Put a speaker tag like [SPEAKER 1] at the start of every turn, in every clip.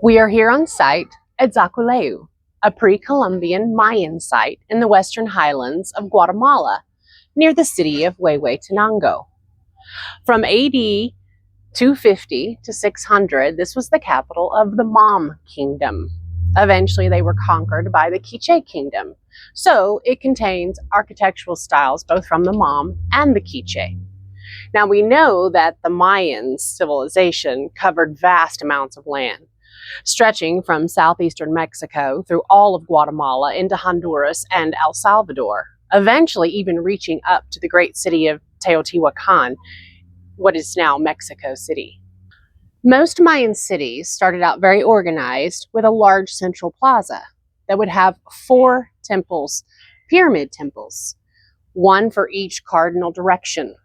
[SPEAKER 1] We are here on site at Zaculeu, a pre-Columbian Mayan site in the western highlands of Guatemala, near the city of Huehuetenango. From AD 250 to 600, this was the capital of the Mam Kingdom. Eventually, they were conquered by the Quiche Kingdom, so it contains architectural styles both from the Mam and the Quiche. Now, we know that the Mayan civilization covered vast amounts of land, stretching from southeastern Mexico through all of Guatemala into Honduras and El Salvador, eventually even reaching up to the great city of Teotihuacan, what is now Mexico City. Most Mayan cities started out very organized with a large central plaza that would have 4 temples, pyramid temples, one for each cardinal direction.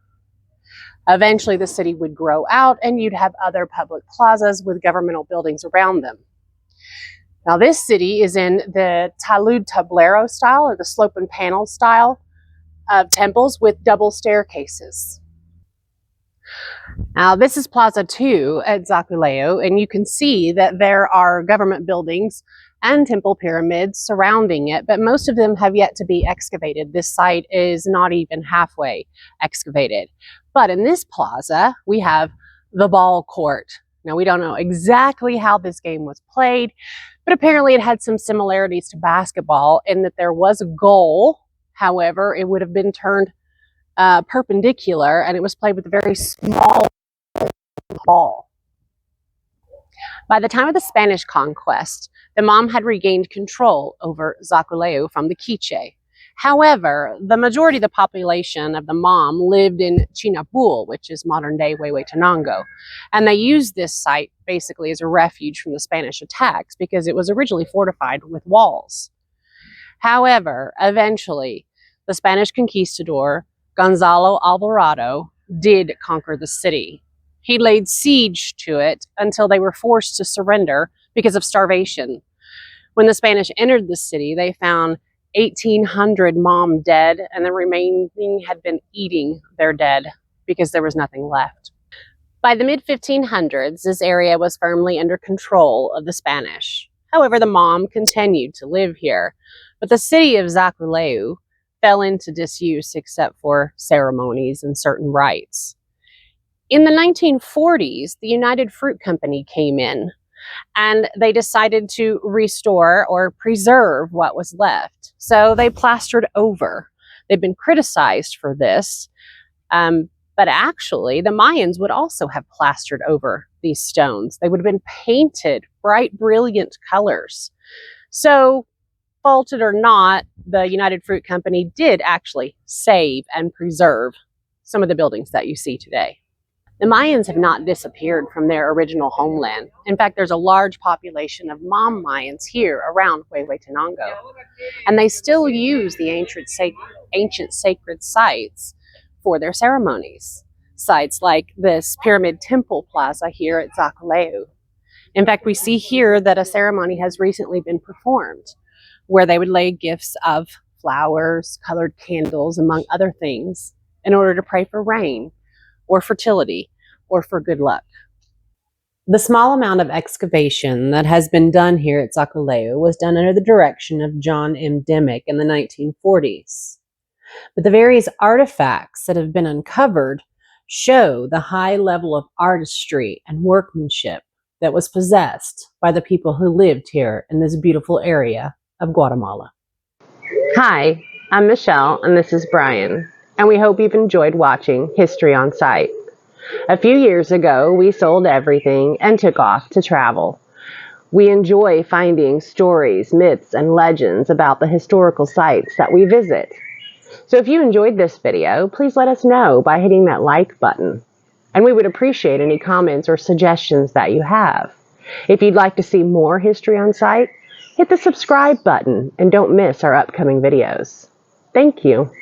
[SPEAKER 1] Eventually, the city would grow out and you'd have other public plazas with governmental buildings around them. Now, this city is in the talud tablero style, or the slope and panel style of temples with double staircases. Now, this is Plaza 2 at Zaculeu, and you can see that there are government buildings and temple pyramids surrounding it, but most of them have yet to be excavated. This site is not even halfway excavated. But in this plaza, we have the ball court. Now, we don't know exactly how this game was played, but apparently it had some similarities to basketball in that there was a goal. However, it would have been turned perpendicular, and it was played with a very small ball. By the time of the Spanish conquest, the Mam had regained control over Zaculeu from the Quiche. However, the majority of the population of the Mam lived in Chinapul, which is modern-day Huehuetenango, and they used this site basically as a refuge from the Spanish attacks because it was originally fortified with walls. However, eventually, the Spanish conquistador Gonzalo Alvarado did conquer the city. He laid siege to it until they were forced to surrender because of starvation. When the Spanish entered the city, they found 1,800 Mam dead, and the remaining had been eating their dead because there was nothing left. By the mid-1500s, this area was firmly under control of the Spanish. However, the Mam continued to live here, but the city of Zaculeu fell into disuse except for ceremonies and certain rites. In the 1940s, the United Fruit Company came in, and they decided to restore or preserve what was left. So they plastered over. They've been criticized for this, but actually the Mayans would also have plastered over these stones. They would have been painted bright, brilliant colors. So, faulted or not, the United Fruit Company did actually save and preserve some of the buildings that you see today. The Mayans have not disappeared from their original homeland. In fact, there's a large population of Mam Mayans here around Huehuetenango, and they still use the ancient sacred sites for their ceremonies. Sites like this pyramid temple plaza here at Zaculeu. In fact, we see here that a ceremony has recently been performed where they would lay gifts of flowers, colored candles, among other things, in order to pray for rain, or fertility, or for good luck. The small amount of excavation that has been done here at Zaculeu was done under the direction of John M. Dimmick in the 1940s. But the various artifacts that have been uncovered show the high level of artistry and workmanship that was possessed by the people who lived here in this beautiful area of Guatemala. Hi, I'm Michelle, and this is Brian, and we hope you've enjoyed watching History on Site. A few years ago, we sold everything and took off to travel. We enjoy finding stories, myths, and legends about the historical sites that we visit. So if you enjoyed this video, please let us know by hitting that like button. And we would appreciate any comments or suggestions that you have. If you'd like to see more History on Site, hit the subscribe button and don't miss our upcoming videos. Thank you.